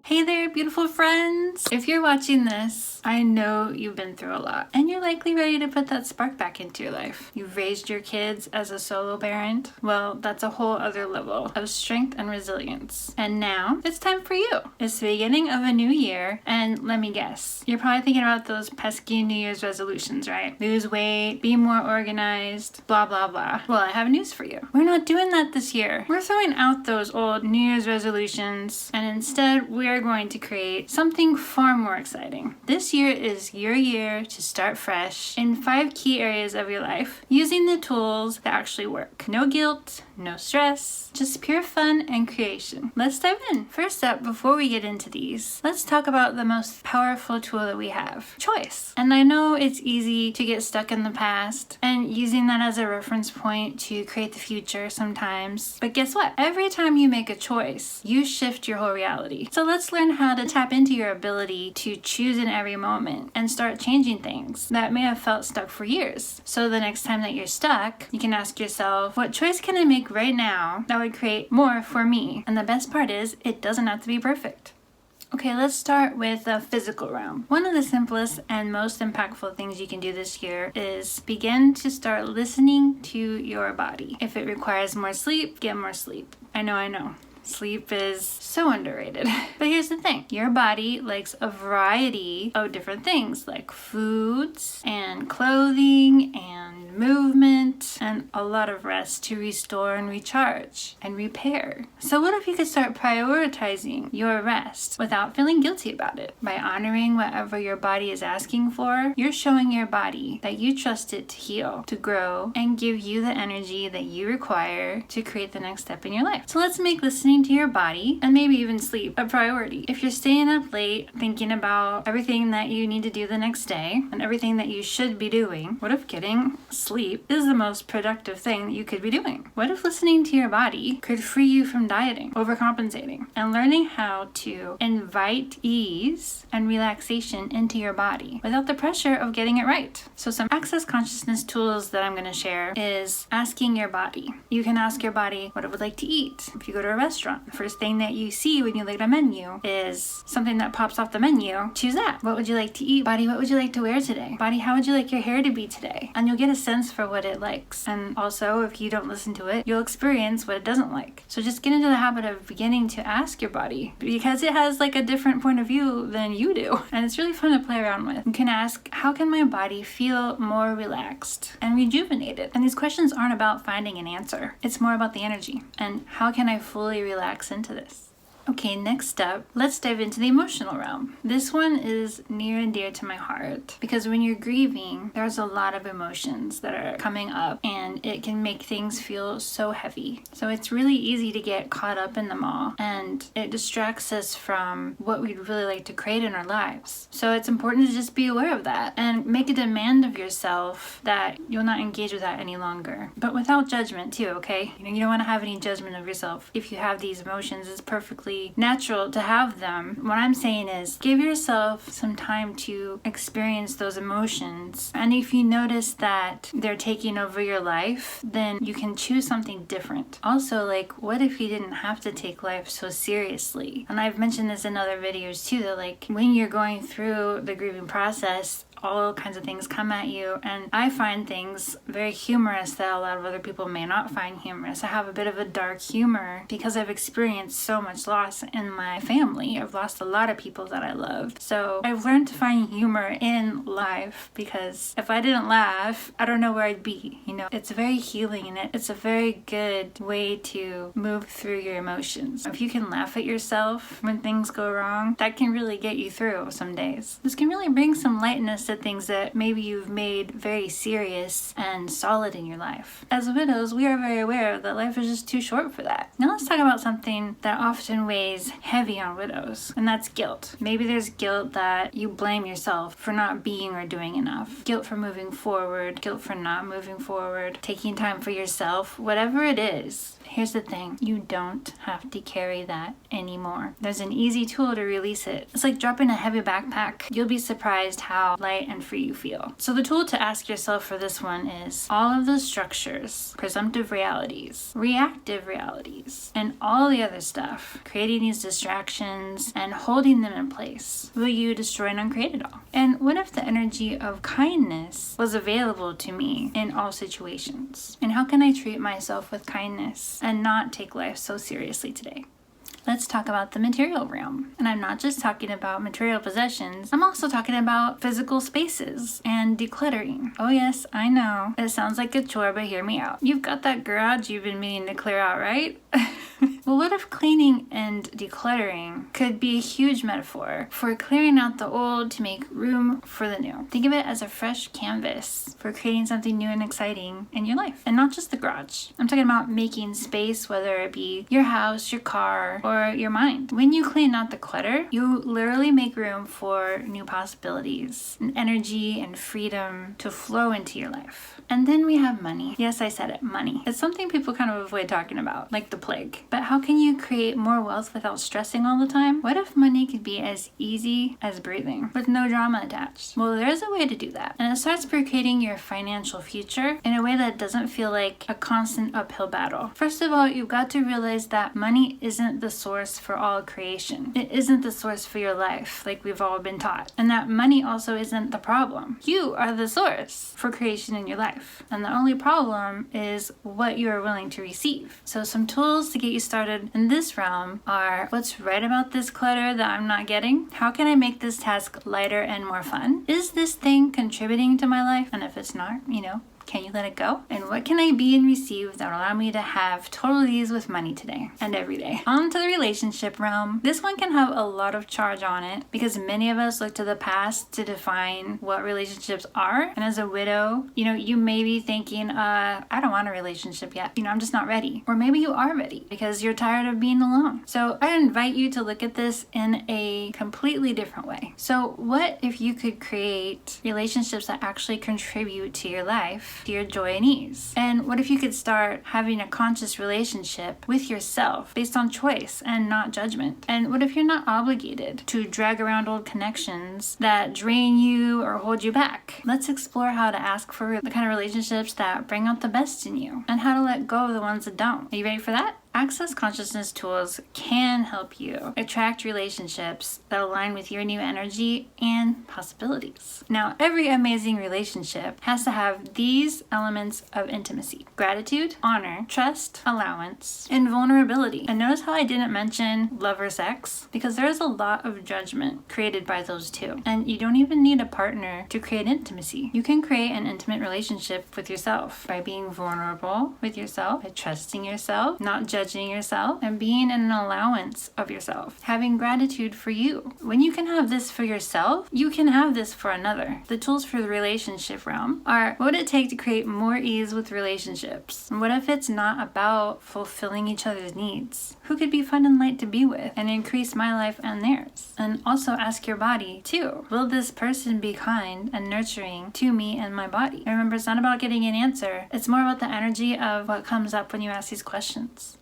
Hey there, beautiful friends! If you're watching this, I know you've been through a lot, and you're likely ready to put that spark back into your life. You've raised your kids as a solo parent. Well, that's a whole other level of strength and resilience. And now, it's time for you. It's the beginning of a new year, and let me guess, you're probably thinking about those pesky New Year's resolutions, right? Lose weight, be more organized, blah, blah, blah. Well, I have news for you. We're not doing that this year. We're throwing out those old New Year's resolutions, and instead, we're going to create something far more exciting. This year is your year to start fresh in 5 key areas of your life using the tools that actually work. No guilt, no stress, just pure fun and creation. Let's dive in. First up, before we get into these, let's talk about the most powerful tool that we have, choice. And I know it's easy to get stuck in the past and using that as a reference point to create the future sometimes. But guess what? Every time you make a choice, you shift your whole reality. So let's learn how to tap into your ability to choose in every moment and start changing things that may have felt stuck for years. So the next time that you're stuck, you can ask yourself, what choice can I make right now that would create more for me? And the best part is, it doesn't have to be perfect. Okay, let's start with the physical realm. One of the simplest and most impactful things you can do this year is begin to start listening to your body. If it requires more sleep, get more sleep. I know. Sleep is so underrated. But here's the thing. Your body likes a variety of different things like foods and clothing and movement and a lot of rest to restore and recharge and repair. So what if you could start prioritizing your rest without feeling guilty about it? By honoring whatever your body is asking for, you're showing your body that you trust it to heal, to grow, and give you the energy that you require to create the next step in your life. So let's make listening to your body and maybe even sleep a priority. If you're staying up late thinking about everything that you need to do the next day and everything that you should be doing, what if getting sleep is the most productive thing that you could be doing? What if listening to your body could free you from dieting, overcompensating, and learning how to invite ease and relaxation into your body without the pressure of getting it right? So some access consciousness tools that I'm going to share is asking your body. You can ask your body what it would like to eat. If you go to a restaurant, the first thing that you see when you look at a menu is something that pops off the menu. Choose that. What would you like to eat? Body, what would you like to wear today? Body, how would you like your hair to be today? And you'll get a sense for what it likes. And also, if you don't listen to it, you'll experience what it doesn't like. So just get into the habit of beginning to ask your body because it has like a different point of view than you do. And it's really fun to play around with. You can ask, how can my body feel more relaxed and rejuvenated? And these questions aren't about finding an answer. It's more about the energy. And how can I fully relax into this? Okay, next up, let's dive into the emotional realm. This one is near and dear to my heart because when you're grieving, there's a lot of emotions that are coming up and it can make things feel so heavy. So it's really easy to get caught up in them all and it distracts us from what we'd really like to create in our lives. So it's important to just be aware of that and make a demand of yourself that you'll not engage with that any longer, but without judgment too, okay? You don't want to have any judgment of yourself. If you have these emotions, it's perfectly natural to have them. What I'm saying is give yourself some time to experience those emotions. And if you notice that they're taking over your life, then you can choose something different. Also, like, what if you didn't have to take life so seriously? And I've mentioned this in other videos too, that like when you're going through the grieving process, all kinds of things come at you, and I find things very humorous that a lot of other people may not find humorous. I have a bit of a dark humor because I've experienced so much loss in my family. I've lost a lot of people that I loved. So I've learned to find humor in life because if I didn't laugh, I don't know where I'd be. It's very healing and it's a very good way to move through your emotions. If you can laugh at yourself when things go wrong, that can really get you through some days. This can really bring some lightness to things that maybe you've made very serious and solid in your life. As widows, we are very aware that life is just too short for that. Now let's talk about something that often weighs heavy on widows, and that's guilt. Maybe there's guilt that you blame yourself for not being or doing enough. Guilt for moving forward, guilt for not moving forward, taking time for yourself, whatever it is. Here's the thing, you don't have to carry that anymore. There's an easy tool to release it. It's like dropping a heavy backpack. You'll be surprised how light light and free you feel. So the tool to ask yourself for this one is all of the structures, presumptive realities, reactive realities, and all the other stuff, creating these distractions and holding them in place, will you destroy and uncreate it all? And what if the energy of kindness was available to me in all situations? And how can I treat myself with kindness and not take life so seriously today? Let's talk about the material realm. And I'm not just talking about material possessions, I'm also talking about physical spaces and decluttering. Oh yes, I know. It sounds like a chore, but hear me out. You've got that garage you've been meaning to clear out, right? Well, what if cleaning and decluttering could be a huge metaphor for clearing out the old to make room for the new? Think of it as a fresh canvas for creating something new and exciting in your life. And not just the garage. I'm talking about making space, whether it be your house, your car, or your mind. When you clean out the clutter, you literally make room for new possibilities and energy and freedom to flow into your life. And then we have money. Yes, I said it, money. It's something people kind of avoid talking about, like the plague. But how can you create more wealth without stressing all the time? What if money could be as easy as breathing, with no drama attached? Well, there's a way to do that. And it starts by creating your financial future in a way that doesn't feel like a constant uphill battle. First of all, you've got to realize that money isn't the source for all creation. It isn't the source for your life, like we've all been taught. And that money also isn't the problem. You are the source for creation in your life. And the only problem is what you are willing to receive. So some tools to get you started in this realm are: what's right about this clutter that I'm not getting? How can I make this task lighter and more fun? Is this thing contributing to my life? And if it's not, can you let it go? And what can I be and receive that will allow me to have total ease with money today and every day? On to the relationship realm. This one can have a lot of charge on it because many of us look to the past to define what relationships are. And as a widow, you may be thinking, I don't want a relationship yet. I'm just not ready. Or maybe you are ready because you're tired of being alone. So I invite you to look at this in a completely different way. So what if you could create relationships that actually contribute to your life, to your joy and ease? And what if you could start having a conscious relationship with yourself based on choice and not judgment? And what if you're not obligated to drag around old connections that drain you or hold you back? Let's explore how to ask for the kind of relationships that bring out the best in you and how to let go of the ones that don't. Are you ready for that? Access consciousness tools can help you attract relationships that align with your new energy and possibilities. Now, every amazing relationship has to have these elements of intimacy: gratitude, honor, trust, allowance, and vulnerability. And notice how I didn't mention love or sex, because there is a lot of judgment created by those two. And you don't even need a partner to create intimacy. You can create an intimate relationship with yourself by being vulnerable with yourself, by trusting yourself, not judging yourself, and being in an allowance of yourself. Having gratitude for you. When you can have this for yourself, you can have this for another. The tools for the relationship realm are: what would it take to create more ease with relationships? And what if it's not about fulfilling each other's needs? Who could be fun and light to be with and increase my life and theirs? And also ask your body too: will this person be kind and nurturing to me and my body? And remember, it's not about getting an answer. It's more about the energy of what comes up when you ask these questions.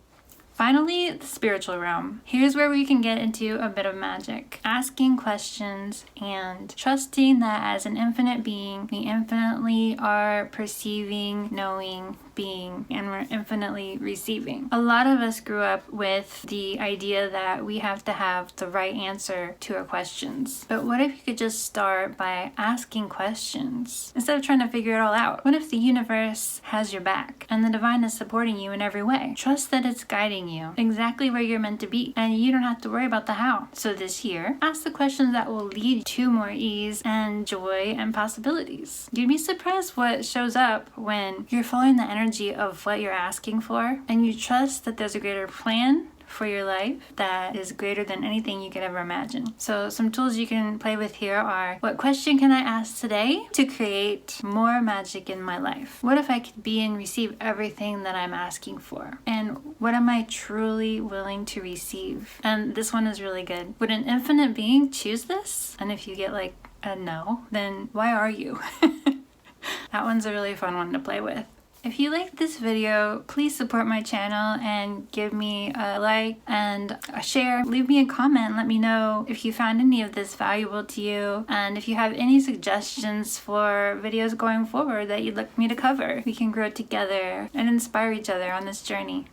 Finally, the spiritual realm. Here's where we can get into a bit of magic. Asking questions and trusting that as an infinite being, we infinitely are perceiving, knowing, being, and we're infinitely receiving. A lot of us grew up with the idea that we have to have the right answer to our questions. But what if you could just start by asking questions instead of trying to figure it all out? What if the universe has your back and the divine is supporting you in every way? Trust that it's guiding you exactly where you're meant to be, and you don't have to worry about the how. So this year, ask the questions that will lead to more ease and joy and possibilities. You'd be surprised what shows up when you're following the energy of what you're asking for, and you trust that there's a greater plan for your life that is greater than anything you could ever imagine. So some tools you can play with here are: what question can I ask today to create more magic in my life? What if I could be and receive everything that I'm asking for? And what am I truly willing to receive? And this one is really good. Would an infinite being choose this? And if you get like a no, then why are you? That one's a really fun one to play with. If you liked this video, please support my channel and give me a like and a share. Leave me a comment. Let me know if you found any of this valuable to you, and if you have any suggestions for videos going forward that you'd like me to cover. We can grow together and inspire each other on this journey.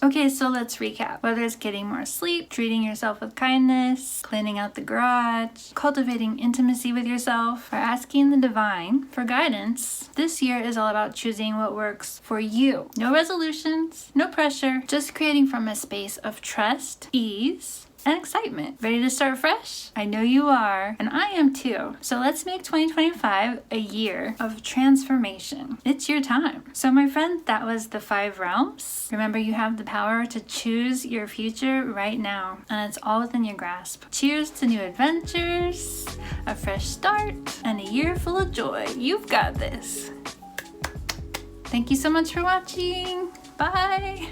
Okay, so let's recap. Whether it's getting more sleep, treating yourself with kindness, cleaning out the garage, cultivating intimacy with yourself, or asking the divine for guidance, this year is all about choosing what works for you. No resolutions, no pressure, just creating from a space of trust, ease, and excitement. Ready to start fresh? I know you are, and I am too. So let's make 2025 a year of transformation. It's your time. So my friend, that was the 5 realms. Remember, you have the power to choose your future right now, and it's all within your grasp. Cheers to new adventures, a fresh start, and a year full of joy. You've got this. Thank you so much for watching. Bye.